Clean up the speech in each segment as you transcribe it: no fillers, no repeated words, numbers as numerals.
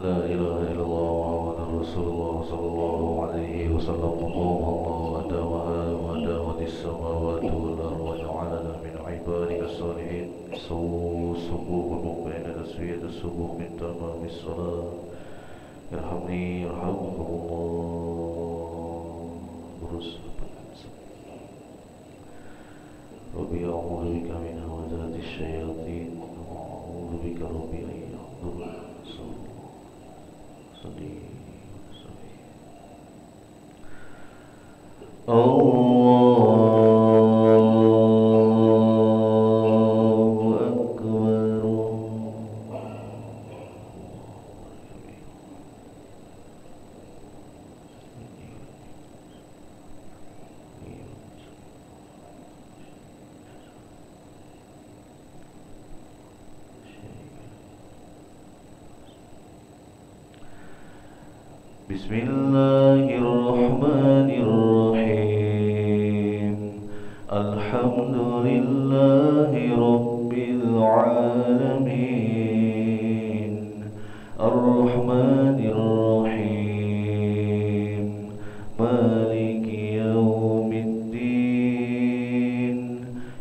لا إله إلا الله محمد رسول الله صلى الله عليه وسلم. الله أدامها وأدامت السماوات والأرض وجعلنا من عبادك الصالحين. صفوف المؤمنين تسوية الصفوف من تمام الصلاة. يرحمني يرحمكم الله. terus ربي أعوذ بك من همزات الشياطين وأعوذ بك ربي أن يحضرون. Allahu Akbar. Bismillahirrahmanirrahim. Alhamdulillahi Rabbil Alamin. Ar-Rahmanir-Rahim. Maliki yawmiddin.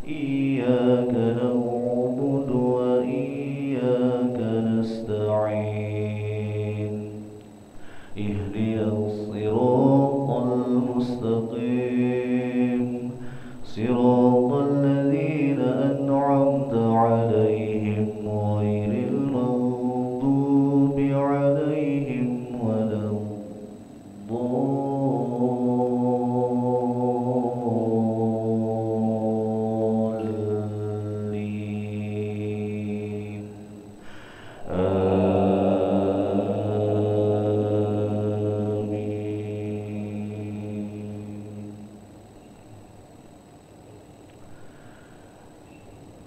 Iyyaka na'budu wa iyyaka nasta'in. Ihdinas siratal mustaqim. Siratal ladzina an'amta 'alaihim ghairil maghdubi 'alaihim waladdallin.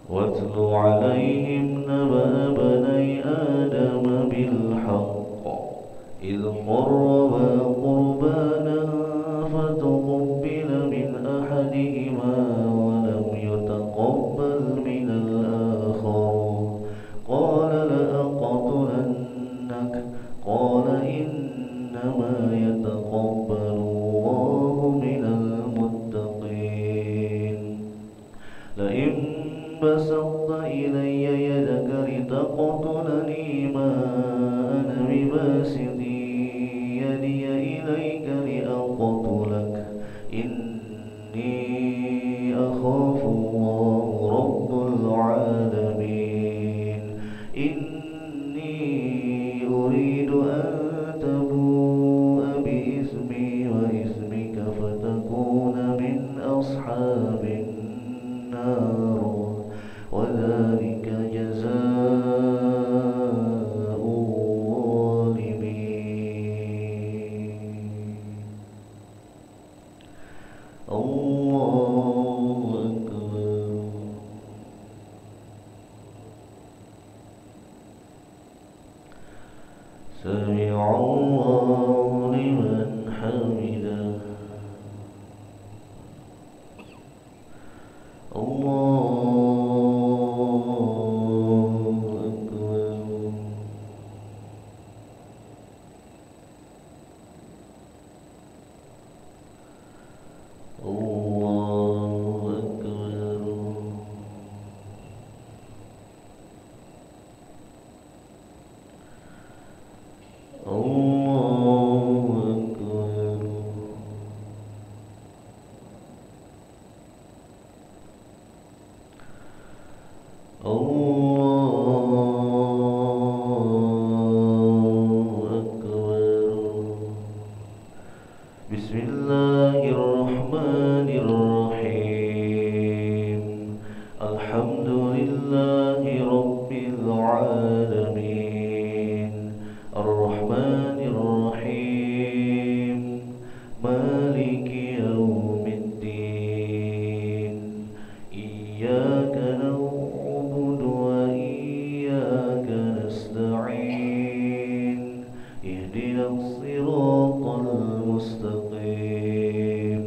واتل عليهم نبأ بني آدم بالحق إذ قربا قربانا فتقبل من أحدهما ولم يتقبل من الآخر قال لأقتلنك قال إنما يتقبل الله من المتقين. لئن بسطت إلي يدك لتقتلني ما أنا بباسط يدي إليك لأقتلك إني أخاف الله رب العالمين. إني أريد أن تبوء بإثمي وإثمك فتكون من أصحاب النار وذلك جزاء الظالمين. الله أكبر. سمع الله لمن حمده. Bismillahirrahmanirrahim. Alhamdulillahi Rabbil Alamin. Ar-Rahmanir-Rahim. Maliki مستقيم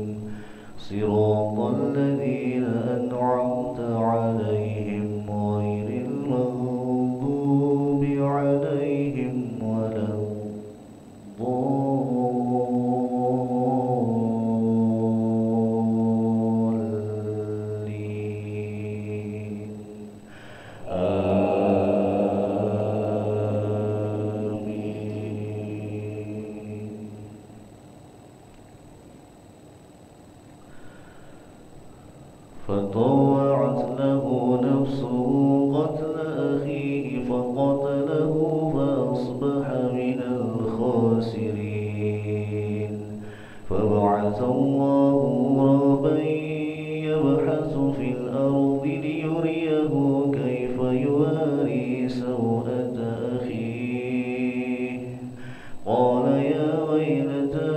صراط الذين أنعمت عليهم غير المغضوب عليهم ولا الضالين آمين. فطوعت له نفسه قتل أخيه فقتله فأصبح من الخاسرين فبعث الله غرابا يبحث في الأرض ليريه كيف يواري سوءة أخيه قال يا ويلتى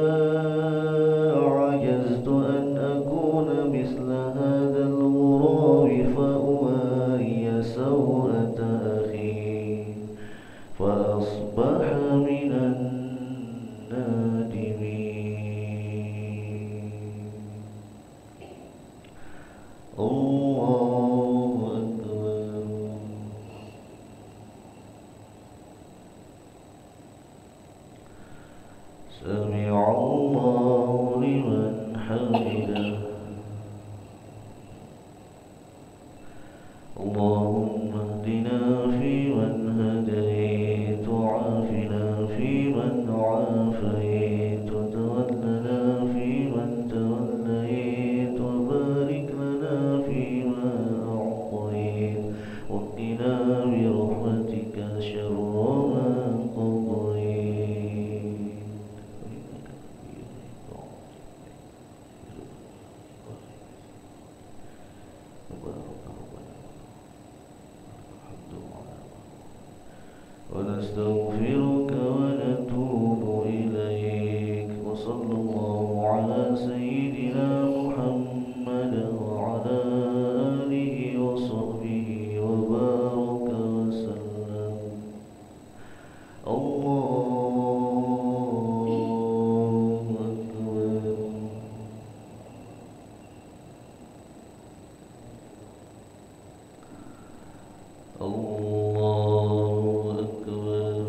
أعجزت أن أكون مثل هذا الغراب فأواري سوءة أخي فأصبح من النادمين. الله أكبر. سمع الله لمن حمده. اللهم اهدنا فيمن هديت وعافنا فيمن عافيت وتولنا فيمن توليت وبارك لنا فيما أعطيت وقنا برحمتك شر ما قضيت. ونستغفرك ونتوب إليك وصلى الله على سيدنا محمد وعلى آله وصحبه وبارك وسلم. الله أكبر. الله أكبر.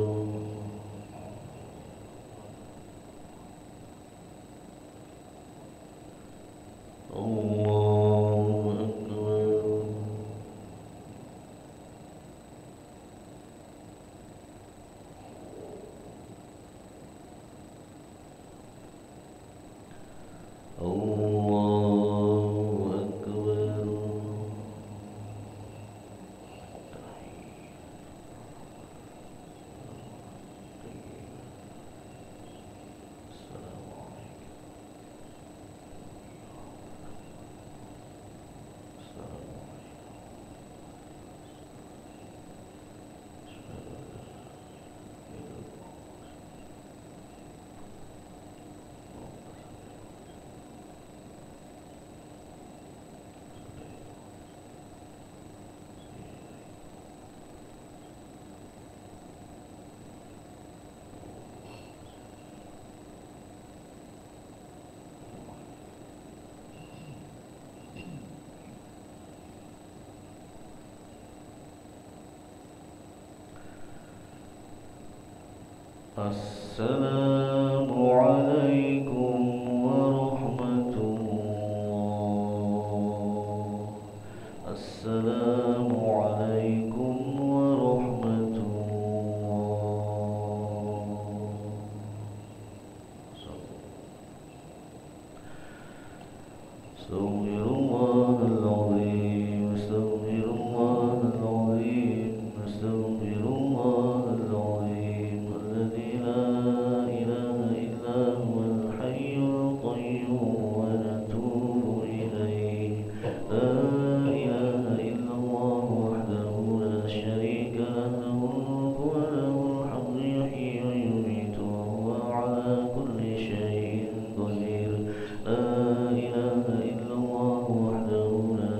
الله أكبر. الله أكبر. السلام عليكم ورحمة الله. السلام عليكم ورحمة الله. استغفر الله العظيم. استغفر الله العظيم. استغفر الله العظيم الذي لا إله إلا هو الحي القيوم ونتوب إليه. لا إله إلا الله وحده لا شريك له الملك وله الحمد يحيي ويميت وهو على كل شيء قدير. لا إله إلا الله وحده لا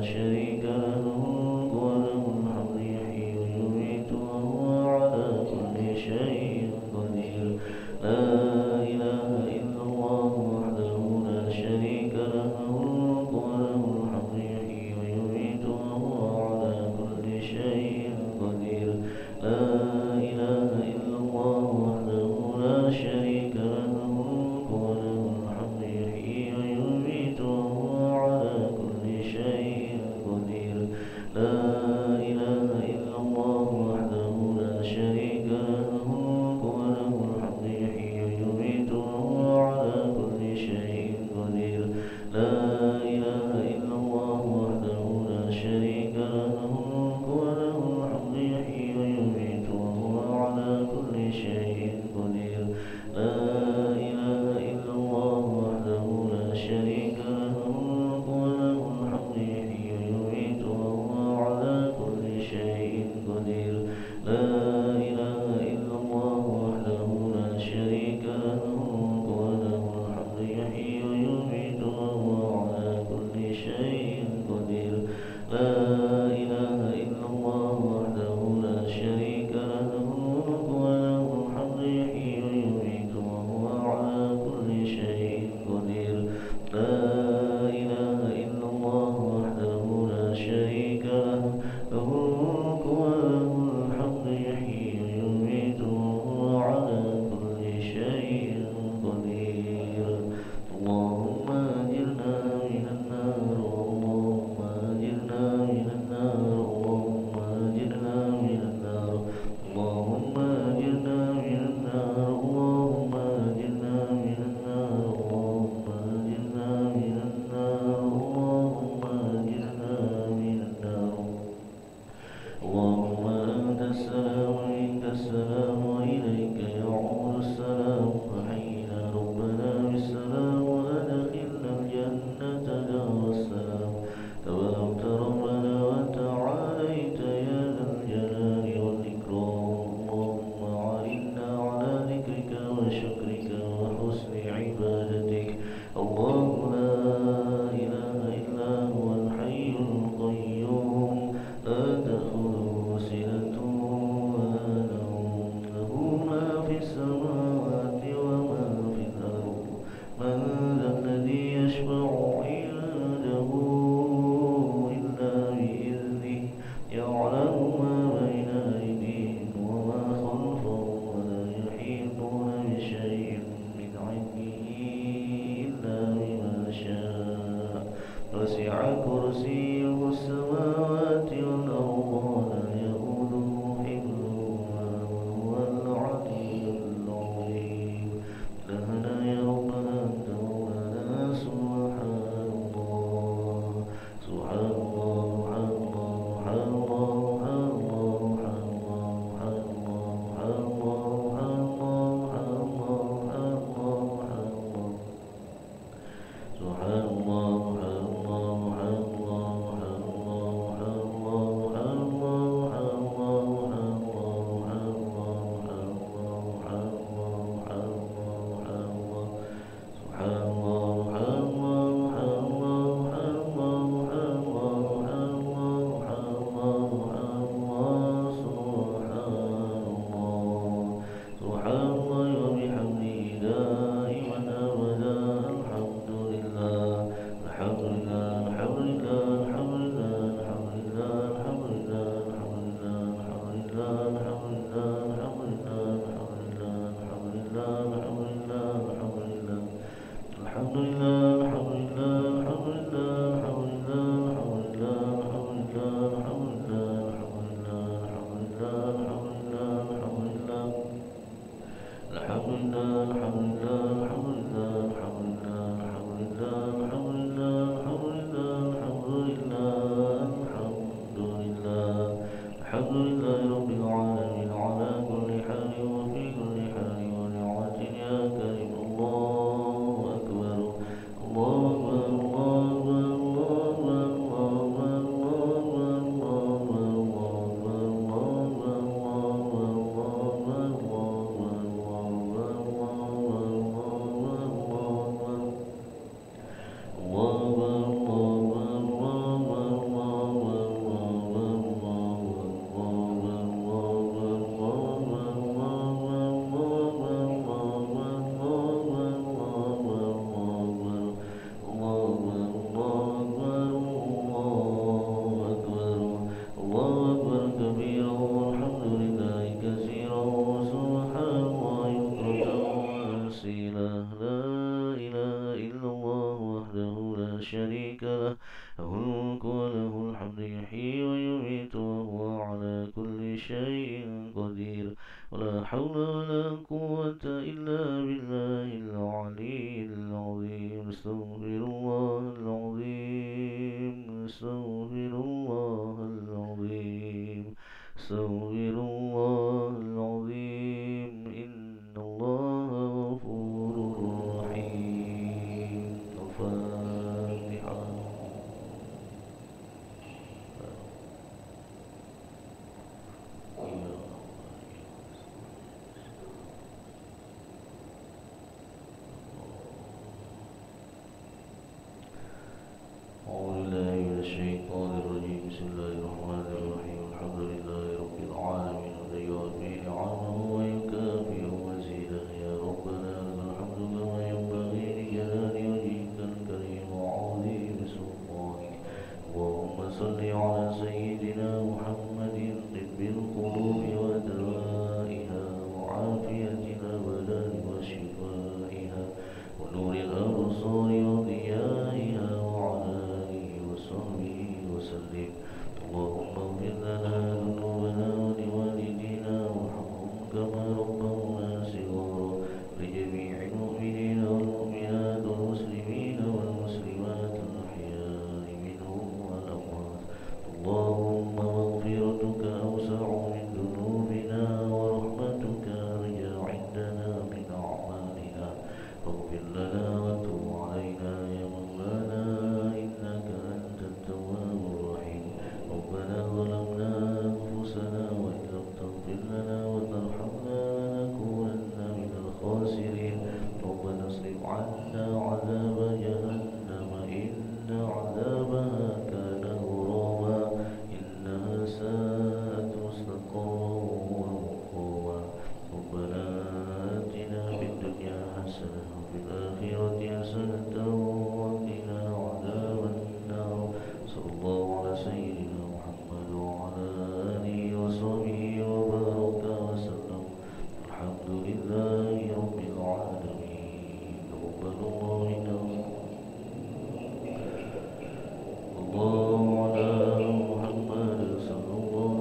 من ذا الذي يشفع عنده إلا بإذنه يعلم ما بين أيديهم وما خلفهم ولا يحيطون بشيء من علمه إلا بما شاء وسع كرسيه السماوات والأرض ولا يئوده حفظهما وهو العلي العظيم. إلهنا يا ربنا أنت مولانا سبحان الله سبحان الله سبحان الله سبحان شريك له له الملك وله الحمد يحيي ويميت وهو على كل شيء قدير ولا حول ولا قوة إلا بالله العلي العظيم استغفر الله العظيم استغفر الله العظيم استغفر الله العظيم إن الله غفور رحيم. الفاتحة. أعوذ بالله من الشيطان الرجيم. بسم الله الرحمن الرحيم. الحمد لله رب العالمين ويوفي نعمه ويكافئ مزيده. يا ربنا لك الحمد كما ينبغي لجلال وجهك الكريم وعظيم سلطانك. اللهم صل على سيدنا محمد طب القلوب ودوائها وعافية الأبدان وشفائها ونور الأبصار وضيائها وعلى آله وصحبه وسلم. اللهم اغفر لنا ذنوبنا ولوالدينا وارحمهم كما حسنة وقنا عذاب النار. صلى الله على سيدنا محمد وعلى آله وصحبه وبارك وسلم. الحمد لله رب العالمين. تقبل الله منا. اللهم على محمد صلى الله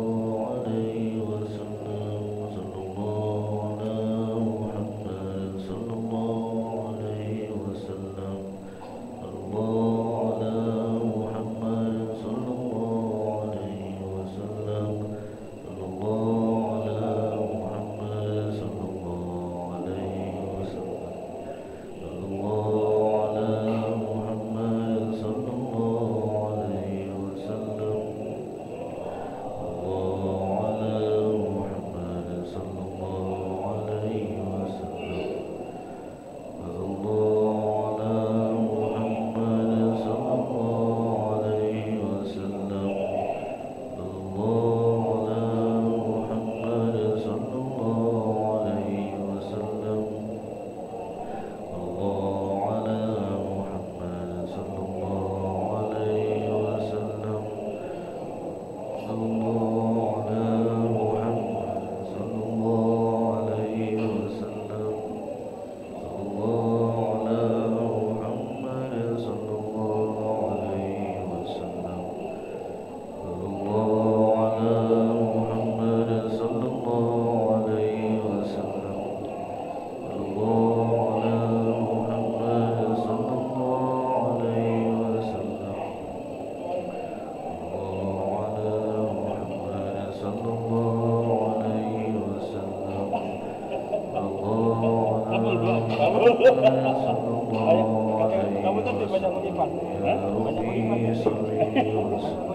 عليه وسلم. صلى الله على محمد صلى الله عليه وسلم. الله على محمد صلى الله عليه وسلم. الله على محمد صلى الله عليه وسلم. الله على محمد صلى الله عليه وسلم. الله على محمد صلى الله عليه وسلم. الله على محمد صلى الله عليه وسلم. الله على محمد صلى الله عليه وسلم. الله على محمد صلى الله عليه وسلم. الله على محمد صلى الله عليه وسلم. الله على محمد صلى الله عليه وسلم. الله على محمد صلى الله عليه وسلم. الله على محمد صلى الله عليه وسلم. الله على محمد صلى الله عليه وسلم. الله على محمد صلى الله عليه وسلم. يا ربي صل وسلم